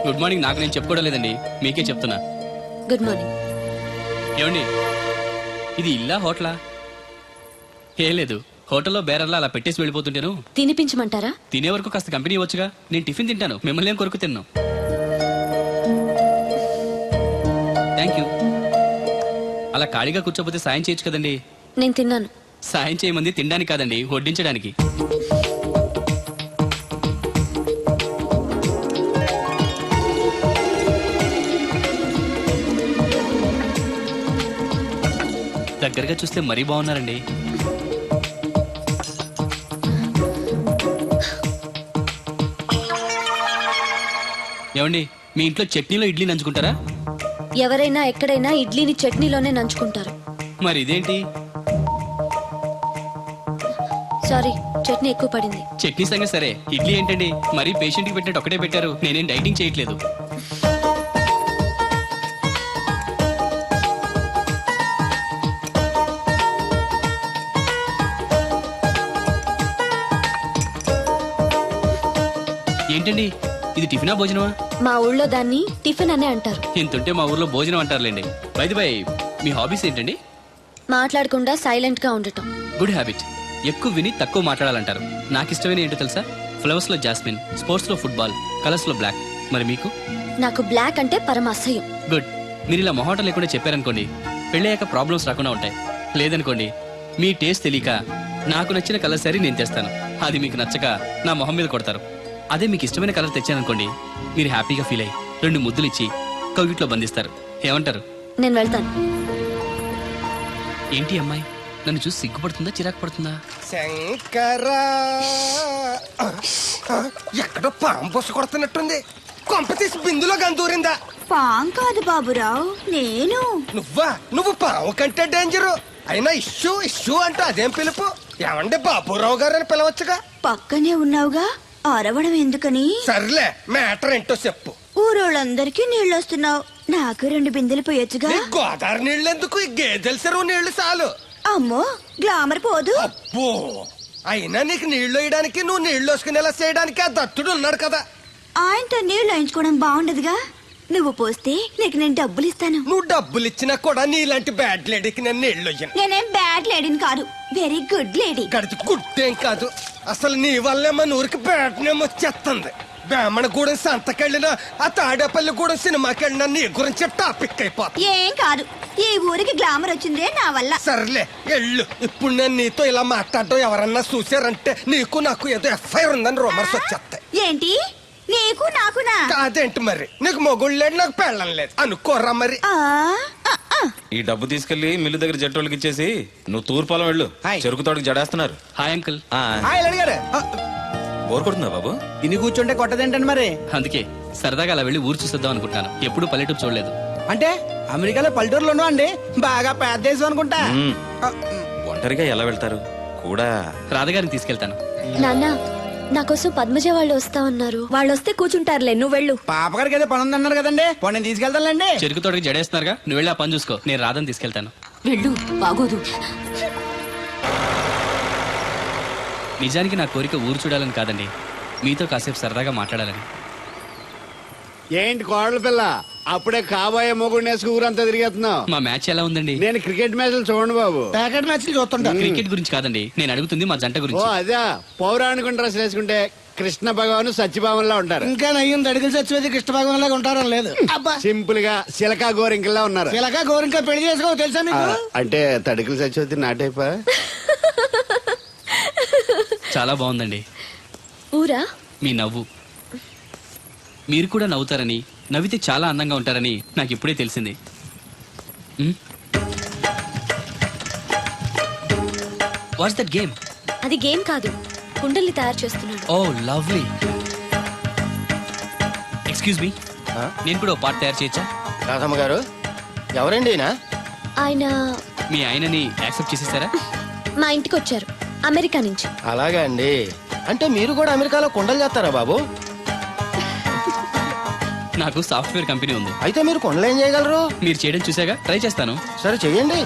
Good morning నాకు నేను చెప్పుకోవడం లేదండి, మీకే చెప్తున్నా. Good morning. ఏమండి, ఇది ఇల్లా హోటలా? ఏం లేదు, హోటల్లో బేరర్లా అలా పెట్టేసి వెళ్ళిపోతుంటాను. తినిపించమంటారా? తినే వరకు కాస్త కంపెనీ ఇవ్వచ్చుగా. నేను టిఫిన్ తింటాను, మిమ్మల్ని ఏం కొరకు తిన్నాను. Thank you. అలా ఖాళీగా కూర్చోపోతే సాయం చేయొచ్చు కదండి. నేను తిన్నాను. సాయం చేయమంది తినడానికి కాదండి, వడ్డించడానికి. దగ్గరగా చూస్తే మరీ బాగున్నారండి. ఏమండి, మీ ఇంట్లో చట్నీలో ఇడ్లీ నంచుకుంటారా? ఎవరైనా ఎక్కడైనా ఇడ్లీని చట్నీలోనే నంచుకుంటారు. మరి ఇదేంటి? సారీ, చట్నీ ఎక్కువ పడింది. చట్నీ సంగతి సరే, ఇడ్లీ ఏంటండి మరీ పేషెంట్ కి పెట్టినట్టు ఒకటే పెట్టారు. నేనేం డైటింగ్ చేయట్లేదు. ఏంటండి, ఇది టిఫినా భోజనమా? మా ఊళ్ళో దాన్ని టిఫిన్ అనే అంటారు. ఇంతుంటే మా ఊర్లో భోజనం అంటారులేండి. బై మీ హాబీస్ ఏంటండి? మాట్లాడకుండా సైలెంట్ గా ఉండటం. Good habit. ఎక్కువ విని తక్కువ మాట్లాడాలంటారు. నాకు ఇష్టమైన ఏంటో తెలుసా? ఫ్లవర్స్ లో జాస్మిన్, స్పోర్ట్స్ లో ఫుట్బాల్, కలర్స్ లో బ్లాక్. మరి మీకు? నాకు బ్లాక్ అంటే పరమ అసహ్యం. గుడ్. మీరు ఇలా మొహాటం లేకుండా చెప్పారనుకోండి, పెళ్ళయ్యాక ప్రాబ్లమ్స్ రాకుండా ఉంటాయి. లేదనుకోండి, మీ టేస్ట్ తెలియక నాకు నచ్చిన కలర్ సారీ నేను తెస్తాను, అది మీకు నచ్చక నా మొహం మీద కొడతారు. అదే మీకు ఇష్టమైన కలర్ తెచ్చాననుకోండి, మీరు హ్యాపీగా ఫీల్ అయ్యి 2 ముద్దులు ఇచ్చి కౌగిట్లో బంధిస్తారు. ఏమంటారు? నేను వెళ్తాను. ఏంటి అమ్మాయి నన్ను చూసి సిగ్గుపడుతుందా, చిరాకు పడుతుందా? శంకరా, ఎక్కడో పాము బొస్స కొడుతున్నట్టుంది. కొంప తీసి బిందులో గందూరిందా? పాం కాదు బాబురావు, నేను. నువ్వు పాము కంటే డేంజరు. అయినా ఇష్యూ అంటూ అదేం పిలుపు? ఏమంటే బాబురావు గారు అని పిలవచ్చుగా. పక్కనే ఉన్నావుగా, అరవడం ఎందుకని? సర్లే, మ్యాటర్ ఏంటో చెప్పు. ఊరోళ్ళందరికీ నీళ్ళు వస్తున్నావు, నాకు 2 బిందెలు పోయొచ్చుగా. నీ గోదావరి నీళ్ళు ఎందుకు? ఈ గేదెల చెరువు నీళ్లు చాలు. అమ్మో, గ్లామర్ పోదు. అబ్బో, అయినా నీకు నీళ్లు వేయడానికి, నువ్వు నీళ్లు వేసుకునేలా చేయడానికి ఆ దత్తుడు ఉన్నాడు కదా. ఆయనతో నీళ్లు వేయించుకోవడం బాగుండదుగా. నువ్వు పోస్తే నీకు నేను డబ్బులు ఇస్తాను. నువ్వు డబ్బులు ఇచ్చినా కూడా నీలాంటి బ్యాడ్ లేడీకి నేను నీళ్లు వేయను. నేనేం బ్యాడ్ లేడీని కాదు, వెరీ గుడ్ లేడీ. గడిచి గుడ్డేం కాదు. అసలు నీ వల్లే మన ఊరికి బ్యాడ్ నేమ్ వచ్చేస్తుంది. బ్రాహ్మణగూడెం సంతకెళ్ళినా, ఆ తాడేపల్లిగూడెం సినిమాకెళ్ళినా నీ గురించి టాపిక్ అయిపోతుంది. ఏం కాదు, ఈ ఊరికి గ్లామర్ వచ్చిందే నా వల్ల. సర్లే ఎళ్ళు. ఇప్పుడు నేను నీతో ఇలా మాట్లాడడం ఎవరన్నా చూసారంటే నీకు నాకు ఏదో ఎఫ్ఐఆర్ ఉందని రూమర్స్ వచ్చేస్తాయి. ఏంటి? నీకు నాకునా? కాదేంటి మరి? నీకు మొగుళ్ళు లేడు, నాకు పెళ్ళం లేదు అనుకోరా మరి. ఈ డబ్బు తీసుకెళ్లి మిల్లు దగ్గర జట్టోళ్ళకి ఇచ్చేసి నువ్వు తూర్పాలం వెళ్ళు. చెరుకు తోటకి జడేస్తున్నారు. Hi uncle. బోర్ కొడుతుందా బాబు? ఇన్ని కూర్చుంటే కొట్టదేంటండి మరి? అందుకే సరదాగా అలా వెళ్ళి ఊరు చూసేద్దాం అనుకుంటాను. ఎప్పుడు పల్లెటూరు చూడలేదు. అంటే అమెరికాలో పల్లెటూరులోనూ అండి బాగా పెద్ద దేశం అనుకుంటా. ఒంటరిగా ఎలా వెళ్తారు? కూడా రాధగారిని తీసుకెళ్తాను. నాన్న నా కోసం పద్మజ వాళ్ళు వస్తా ఉన్నారు. వాళ్ళు వస్తే కూర్చుంటారులే, నువ్వు వెళ్ళు. పాపగారికి ఏదో పని ఉందన్నారు కదండి, పోనీ నేను తీసుకెళ్తానులేండి. చెరుకు తోటకి జడేస్తున్నారుగా, నువ్వు వెళ్ళి ఆ పని చూసుకో, నేను రాధని తీసుకెళ్తాను. వెళ్ళు, బాగోదు. నిజానికి నా కోరిక ఊరు చూడాలని కాదండి, మీతో కాసేపు సరదాగా మాట్లాడాలని. ఏంటి కోడల పిల్ల, అప్పుడే కాబోయే మొగుడు నేసుకు ఊరంతా తిరిగేస్తున్నావు. మా మ్యాచ్ ఎలా ఉందండి? నేను క్రికెట్ మ్యాచ్లు చూడండి బాబు. ప్యాకెట్ మ్యాచ్ చూస్తుంటా. క్రికెట్ గురించి కాదండి, నేను అడుగుతుంది మా జంట ఓ గురించి. అదే, పౌరాణిక డ్రెస్ వేసుకుంటే కృష్ణ భగవాన్ సత్యభావంలా ఉంటారు. ఇంకా నయ్యం అడిగిన చచ్చిపోతే కృష్ణ భాగం లాగా ఉంటారని లేదు. అబ్బా, సింపుల్ గా సిలకా గోరింకల్లా ఉన్నారు. ఇలాగా గోరింకా పెళ్లి చేసుకో తెలుసా ఆ, మీకు? అంటే తడికలు సచ్చిపోతే నాటైపా. చాలా బాగుందండి ఊరా? మీ నవ్వు. మీరు కూడా నవ్వుతారని, నవ్వితే చాలా అందంగా ఉంటారని నాకు ఇప్పుడే తెలిసింది. What's that game? అది గేమ్ కాదు, కుండల్ని తయారు చేస్తున్నాడు. Oh lovely. ఎక్స్క్యూజ్ మీ, నేను కూడా ఓ పార్ట్ తయారు చేయొచ్చా? రాధమ్మ గారు ఎవరండి? ఆయన మీ ఆయనని యాక్సెప్ట్ చేసేసారా? మా ఇంటికి వచ్చారు అమెరికా నుంచి. అలాగా అండి, అంటే మీరు కూడా అమెరికాలో కొండలు చేస్తారా బాబు? నాకు సాఫ్ట్వేర్ కంపెనీ ఉంది. అయితే మీరు కొండలు ఏం చేయగలరు? మీరు చేయడం చూసాగా, ట్రై చేస్తాను. సరే చెయ్యండి.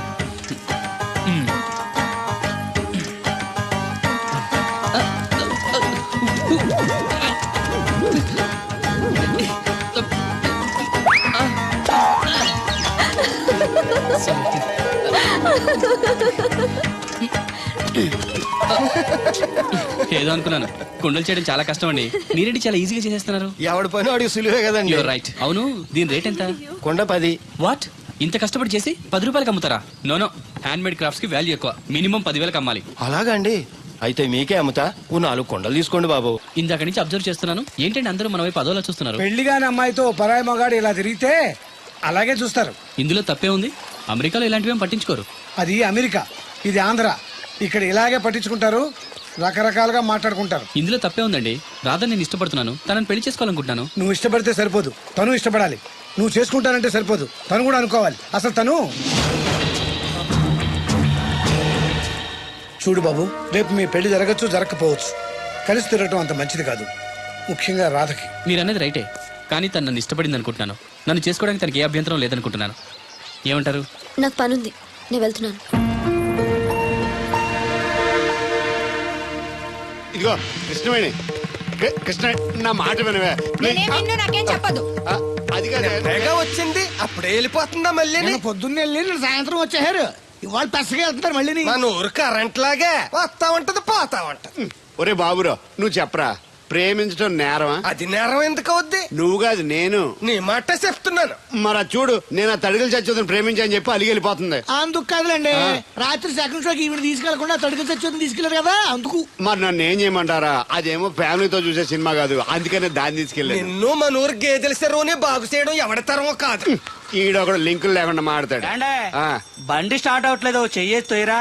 ఏదో అనుకున్నాను, కుండలు చేయడం చాలా కష్టం అండి, మీరేంటి చాలా ఈజీగా చేసేస్తున్నారు. ఎవడి పని వాడికి సులువే కదండి. You're right. అవును, దీని రేట్ ఎంత? కొండ 10. వాట్, ఇంత కష్టపడి చేసి 10 రూపాయలకి అమ్ముతారా? నోనో, హ్యాండ్ మేడ్ క్రాఫ్ట్స్ కి వాల్యూ ఎక్కువ, మినిమం 10,000కి అమ్మాలి. అలాగా అండి, అయితే మీకే అమ్ముతా. ఓ 4 కొండలు తీసుకోండి బాబు. ఇందాక నుంచి అబ్జర్వ్ చేస్తున్నాను, ఏంటంటే అందరూ మన వైపు అదోలా చూస్తున్నారు. పెళ్లి కాని అమ్మాయితో పరాయి మగాడు ఇలా తిరిగితే అలాగే చూస్తారు. ఇందులో తప్పే ఉంది, అమెరికాలో ఇలాంటివేం పట్టించుకోరు. అది అమెరికా, ఇది ఆంధ్ర. ఇక్కడ ఇలాగే పట్టించుకుంటారు, రకరకాలుగా మాట్లాడుకుంటారు. ఇందులో తప్పే ఉందండి. రాధా నేను ఇష్టపడుతున్నాను, తనని పెళ్లి చేసుకోవాలనుకుంటున్నాను. నువ్వు ఇష్టపడితే సరిపోదు, తను ఇష్టపడాలి. నువ్వు చేసుకుంటానంటే సరిపోదు, తను కూడా అనుకోవాలి. అసలు తను చూడు బాబు, రేపు మీ పెళ్లి జరగచ్చు, జరగకపోవచ్చు. కలిసి తిరగటం అంత మంచిది కాదు, ముఖ్యంగా రాధకి. మీరు అనేది రైటే, కానీ తను నన్ను ఇష్టపడింది అనుకుంటున్నాను. నన్ను చేసుకోవడానికి తనకి ఏ అభ్యంతరం లేదనుకుంటున్నాను. ఏమంటారు? నాకు పనుంది, నేను వెళ్తున్నాను. ఇదిగో కృష్ణవేణి, కృష్ణ నా మాట వినవే. నాకేం చెప్పదు. ఆ, అది కాదు. తెగ వచ్చింది, అప్పుడే వెళ్ళిపోతుందా మళ్ళీ? నేను పొద్దున్నే వెళ్ళి నేను సాయంత్రం వచ్చేసారు. ఇవాళ పెసగా వెళ్తున్నారు మళ్ళీ. మన ఊరు కరెంట్ లాగే వస్తా ఉంటది, పోతా ఉంటది. ఒరే బాబురో, నువ్వు చెప్పరా, ప్రేమించడం నేరమా? అది నేరం ఎందుకు అవుద్ది? నువ్వు కాదు నేను. నీ మాట చెప్తున్నాను. మరి అది చూడు, నేను ఆ తడికలు చచ్చి ప్రేమించని చెప్పి అలిగి వెళ్ళిపోతుంది. అందుకు కాదులేండి, రాత్రి సెకండ్ షోకి ఈవిడ తీసుకెళ్లకుండా తడుగు చచ్చి తీసుకెళ్లారు కదా, అందుకు. మరి నన్ను ఏం చేయమంటారా? అదేమో ఫ్యామిలీతో చూసే సినిమా కాదు, అందుకనే దాన్ని తీసుకెళ్ళాను. నిన్ను మన ఊరు గేదెల చెరువుని బాగు చేయడం ఎవరి తరమో కాదు. ఈడొకడు లింకులు లేకుండా మాడతాడు. ఆ, బండి స్టార్ట్ అవట్లేదు, చెయ్యేసి తోయరా.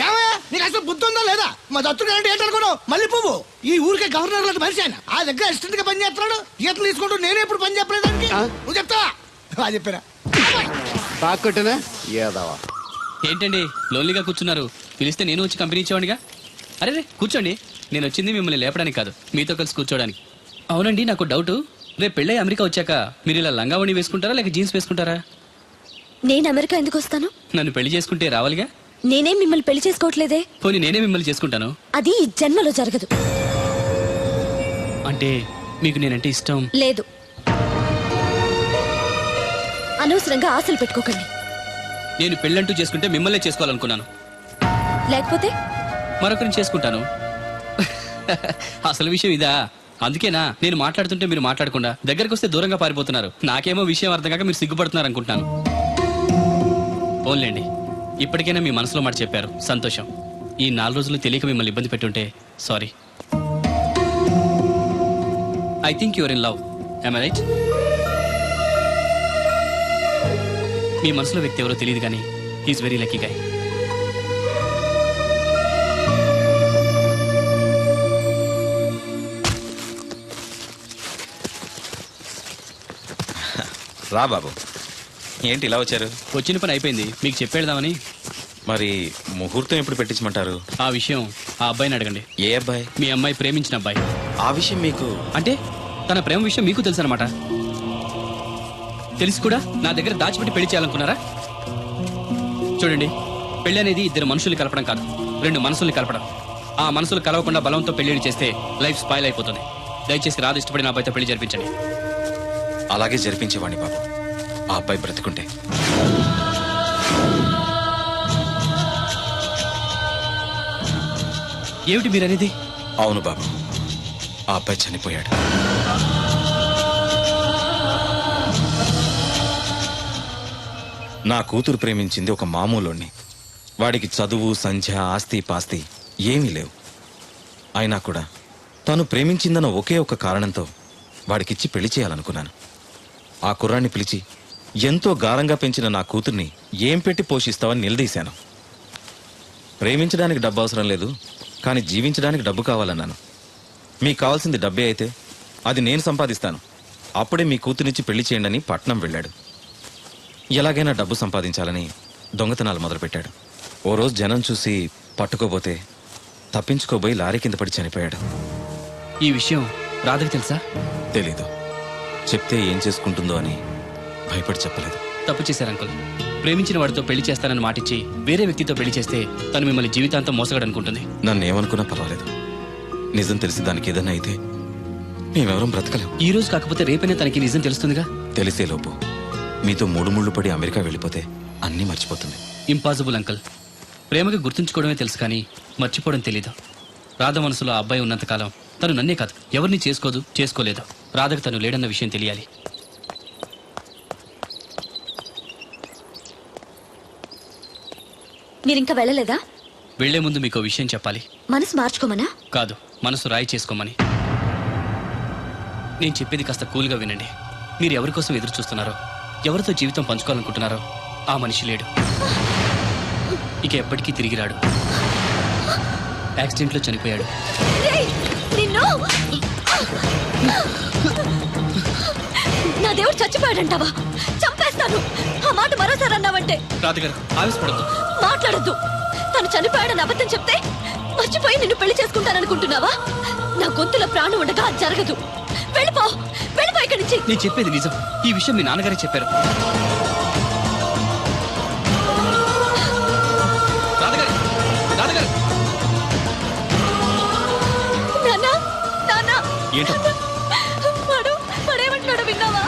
ఏమయ్యా, నీకు అసలు బుద్ధి ఉందా లేదా? మా దత్తుడు అంటే ఏంటనుకున్నావు? మళ్ళీ పువ్వు ఈ ఊరికే గవర్నర్ లాంటి మనిషి ఆయన. ఆ దగ్గర అసిస్టెంట్ గా పని చేస్తున్నాడు, ఈతలు తీసుకుంటూ నేనే ఇప్పుడు పని చెప్పలేదానికి. నువ్వు చెప్తావా? అది చెప్పారా? బాగా కొట్టినా ఏదవా. ఏంటండి లోన్లీగా కూర్చున్నారు? పిలిస్తే నేను వచ్చి కంపెనీ ఇచ్చేవాడిగా. అరే రే కూర్చోండి, నేను వచ్చింది మిమ్మల్ని లేపడానికి కాదు, మీతో కలిసి కూర్చోడానికి. అవునండి, నాకు డౌట్, రేపు పెళ్ళై అమెరికా వచ్చాక మీరు ఇలా లంగావణి వేసుకుంటారా లేక జీన్స్ వేసుకుంటారా? నేను అమెరికా ఎందుకు వస్తాను? నన్ను పెళ్లి చేసుకుంటే రావాలిగా. నేనేం మిమ్మల్ని పెళ్లి చేసుకోవట్లేదే. పోనీ నేనే మిమ్మల్ని చేసుకుంటాను. అది ఈ జన్మలో జరగదు. అంటే మీకు నేనంటే ఇష్టం లేదు. అనవసరంగా ఆశలు పెట్టుకోకండి. నేను పెళ్ళంటూ చేసుకుంటే మిమ్మల్నే చేసుకోవాలనుకున్నాను, లేకపోతే మరొకరిని చేసుకుంటాను. అసలు విషయం ఇదా? అందుకేనా నేను మాట్లాడుతుంటే మీరు మాట్లాడకుండా దగ్గరకు వస్తే దూరంగా పారిపోతున్నారు. నాకేమో విషయం అర్థం కాక మీరు సిగ్గుపడుతున్నారు అనుకుంటున్నాను. ఓన్లేండి, ఇప్పటికైనా మీ మనసులో మాట చెప్పారు, సంతోషం. ఈ 4 రోజులు తెలియక మిమ్మల్ని ఇబ్బంది పెట్టుంటే sorry. I think your in love, am I right? మీ మనసులో వ్యక్తి ఎవరో తెలియదు కానీ హీఈస్ వెరీ లక్కీ గాయ్. రా బాబు. ఏంటి ఇలా వచ్చారు? వచ్చిన పని అయిపోయింది, మీకు చెప్పేద్దామని. మరి ముహూర్తం ఎప్పుడు పెట్టించమంటారు? ఆ విషయం ఆ అబ్బాయిని అడగండి. ఏ అబ్బాయి? మీ అమ్మాయి ప్రేమించిన అబ్బాయి. ఆ విషయం మీకు అంటే తన ప్రేమ విషయం మీకు తెలుసు అనమాట. తెలిసి కూడా నా దగ్గర దాచిపెట్టి పెళ్లి చేయాలనుకున్నారా? చూడండి, పెళ్లి అనేది ఇద్దరు మనుషుల్ని కలపడం కాదు, రెండు మనసుల్ని కలపడం. ఆ మనసులు కలవకుండా బలంతో పెళ్లి చేస్తే లైఫ్ స్పాయిల్ అయిపోతుంది. దయచేసి రాదు ఇష్టపడిన అబ్బాయితో పెళ్లి జరిపించండి. అలాగే జరిపించేవాడిని బాబు, ఆ అబ్బాయి బ్రతికుంటే. ఏమిటి మీరనేది? అవును బాబు, ఆ అబ్బాయి చనిపోయాడు. నా కూతురు ప్రేమించింది ఒక మామూలుణ్ణి. వాడికి చదువు, సంధ్య, ఆస్తి పాస్తి ఏమీ లేవు. అయినా కూడా తను ప్రేమించిందన్న ఒకే ఒక కారణంతో వాడికిచ్చి పెళ్లి చేయాలనుకున్నాను. ఆ కుర్రాన్ని పిలిచి ఎంతో గారంగా పెంచిన నా కూతుర్ని ఏం పెట్టి పోషిస్తావని నిలదీశాను. ప్రేమించడానికి డబ్బు అవసరం లేదు, కానీ జీవించడానికి డబ్బు కావాలన్నాను. మీకు కావాల్సింది డబ్బే అయితే అది నేను సంపాదిస్తాను, అప్పుడే మీ కూతురినిచ్చి పెళ్లి చేయండి అని పట్నం వెళ్ళాడు. ఎలాగైనా డబ్బు సంపాదించాలని దొంగతనాలు మొదలుపెట్టాడు. ఓ రోజు జనం చూసి పట్టుకోబోతే తప్పించుకోబోయి లారీ కింద పడి చనిపోయాడు. ఈ విషయం రాధకి తెలుసా? తెలీదు. చెప్తే ఏం చేసుకుంటుందో అని భయపడి చెప్పలేదు. తప్పు చేశారు అంకుల్. ప్రేమించిన వాడితో పెళ్లి చేస్తానని మాటిచ్చి వేరే వ్యక్తితో పెళ్లి చేస్తే తను మిమ్మల్ని జీవితాంతం మోసగడనుకుంటుంది. నన్ను ఏమనుకున్నా పర్వాలేదు, నిజం తెలిసి దానికి ఏదైనా అయితే మేమెవరం బ్రతకలేం. ఈ రోజు కాకపోతే రేపైనా తనకి నిజం తెలుస్తుందిగా. తెలిసేలోపు మీతో మూడు ముళ్ళు పడి అమెరికా వెళ్ళిపోతే అన్నీ మర్చిపోతుంది. Impossible uncle. ప్రేమకి గుర్తుంచుకోవడమే తెలుసు కానీ మర్చిపోవడం తెలీదు. రాధ మనసులో ఆ అబ్బాయి ఉన్నంతకాలం తను నన్నే కాదు ఎవరిని చేసుకోదు, చేసుకోలేదు. రాధకు తను లేడన్న విషయం తెలియాలి. మీరింకా వెళ్ళలేదా? వెళ్లే ముందు మీకు విషయం చెప్పాలి. మనసు మార్చుకోమనా? కాదు, మనసు రాయి చేసుకోమని. నేను చెప్పేది కాస్త కూల్గా వినండి. మీరు ఎవరి కోసం ఎదురు చూస్తున్నారో, ఎవరితో జీవితం పంచుకోవాలనుకుంటున్నారో ఆ మనిషి లేడు, ఇక ఎప్పటికీ తిరిగి రాడు. యాక్సిడెంట్లో చనిపోయాడు. నా దేవుడు చచ్చిపోయాడంటావా? చంపేస్తాను. ఆ మాట మరోసారి అన్నావంటే. రాధగారు ఆవేశపడద్దు, మాట్లాడద్దు. తను చనిపోయాడని అబద్ధం చెప్తే మర్చిపోయి నిన్ను పెళ్లి చేసుకుంటాననుకుంటున్నావా? నా గొంతులో ప్రాణం ఉండగా అది జరగదు. వెళ్ళిపో, వెళ్ళిపో ఇక్కడి నుంచి. నేను చెప్పేది నిజం. ఈ విషయం మీ నాన్నగారే చెప్పారు. రాధగారు, రాధగారు. ఏంటమ్మా? వాడేమంటున్నాడు విన్నావా?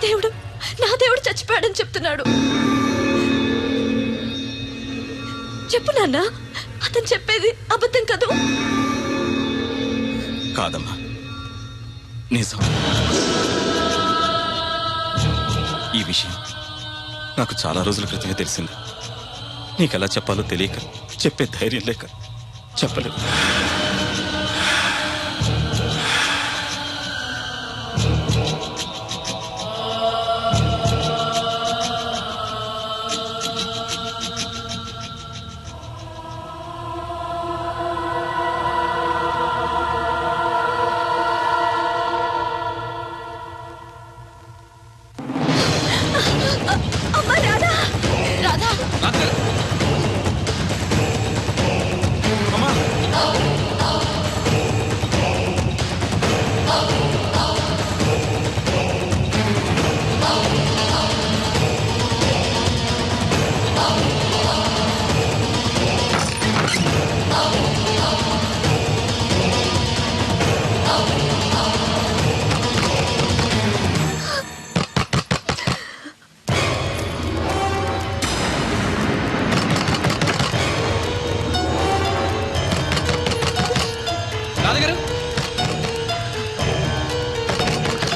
దేవుడు, నా దేవుడు చచ్చిపోయాడని చెప్తున్నాడు. చెప్పు నాన్న, అతను చెప్పేది అబద్ధం కదూ? కాదమ్మా, నిజం. ఈ విషయం నాకు చాలా రోజుల క్రితమే తెలిసింది. నీకెలా చెప్పాలో తెలియక, చెప్పే ధైర్యం లేక చెప్పలేదు.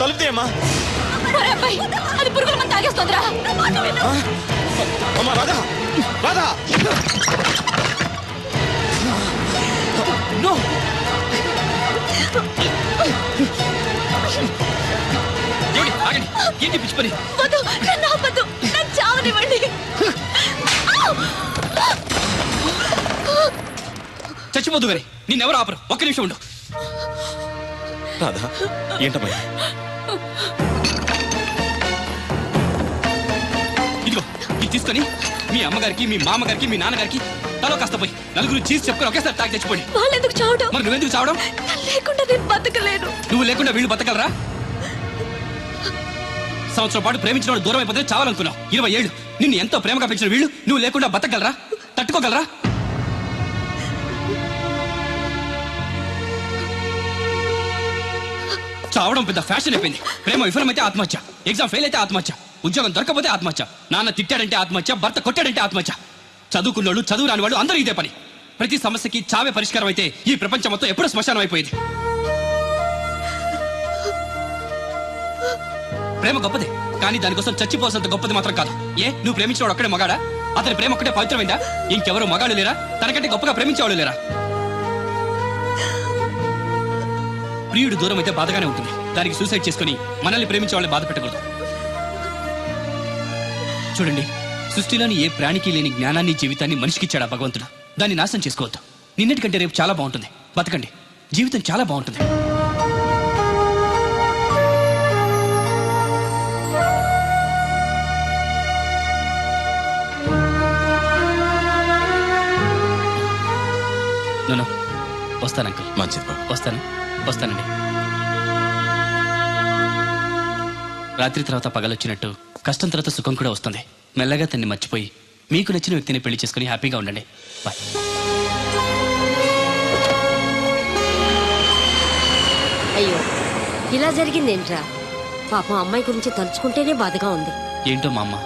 తలుపుదేమ్మా. అది పురుగుల మందు తాగేస్తుందిరా. రాధా, రాధా. ఏంటి పిచ్చి పని? వద్దు, నన్ను ఆపొద్దు, నన్ను చావనివ్వండి. చచ్చిపోద్దు గారి, నిన్నెవరు ఆపరు. ఒక్క నిమిషం ఉండు. రాధా, ఏంటమ్మా? తీసుకొని మీ అమ్మగారికి మీ మామగారికి మీ నాన్నగారికి తలో కాస్త పోయి నలుగురు చీజ్ చెప్పుకొని ఒకేసారి తాగి తెచ్చిపోండి. వాళ్ళెందుకు చావడం? మరి నువ్వెందుకు చావడం? లేకుండా నేను బతకలేను. నువ్వు లేకుండా వీళ్ళు బతకలరా? సంవత్సరం పాటు ప్రేమించిన వాడు దూరం అయిపోతే చావాలనుకున్నావు. 20 ఏళ్ళు నిన్ను ఎంతో ప్రేమగా పెంచిన వీళ్ళు నువ్వు లేకుండా బతకగలరా? తట్టుకోగలరా? చావడం పెద్ద ఫ్యాషన్ అయిపోయింది. ప్రేమ విఫలమైతే ఆత్మహత్య, ఎగ్జామ్ ఫెయిల్ అయితే ఆత్మహత్య, ఉద్యోగం దొరకపోతే ఆత్మహత్య, నాన్న తిట్టాడంటే ఆత్మహత్య, భర్త కొట్టాడంటే ఆత్మహత్య. చదువుకున్నోళ్ళు చదువు రాని వాళ్ళు అందరూ ఇదే పని. ప్రతి సమస్యకి చావే పరిష్కారం అయితే ఈ ప్రపంచం మొత్తం ఎప్పుడూ శ్మశానం అయిపోయింది. ప్రేమ గొప్పదే, కానీ దానికోసం చచ్చిపోవాల్సినంత గొప్పది మాత్రం కాదు. నువ్వు ప్రేమించేవాడు ఒక్కడే మగాడా? అతని ప్రేమ ఒక్కటే పవిత్రమైందా? ఇంకెవరు మగాళ్ళు లేరా? తనకంటే గొప్పగా ప్రేమించేవాళ్ళు లేరా? ప్రియుడు దూరం అయితే బాధగానే ఉంటుంది. దానికి సూసైడ్ చేసుకుని మనల్ని ప్రేమించే వాళ్ళని బాధ పెట్టకూడదు. చూడండి, సృష్టిలోని ఏ ప్రాణికి లేని జ్ఞానాన్ని జీవితాన్ని మనిషికిచ్చాడా భగవంతుడు. దాన్ని నాశనం చేసుకోవద్దు. నిన్నటికంటే రేపు చాలా బాగుంటుంది. బతకండి, జీవితం చాలా బాగుంటుంది. నో వస్తాను అంకుల్. మంచిది బాబు. వస్తానండి. రాత్రి తర్వాత పగలొచ్చినట్టు కష్టం తర్వాత సుఖం కూడా వస్తుంది. మెల్లగా తన్ని మర్చిపోయి మీకు నచ్చిన వ్యక్తిని పెళ్లి చేసుకుని హ్యాపీగా ఉండండి. బాయ్. అయ్యో, ఇలా జరిగిందేంట్రా? పాపం అమ్మాయి గురించి తలుచుకుంటేనే బాధగా ఉంది. ఏంటో మా అమ్మ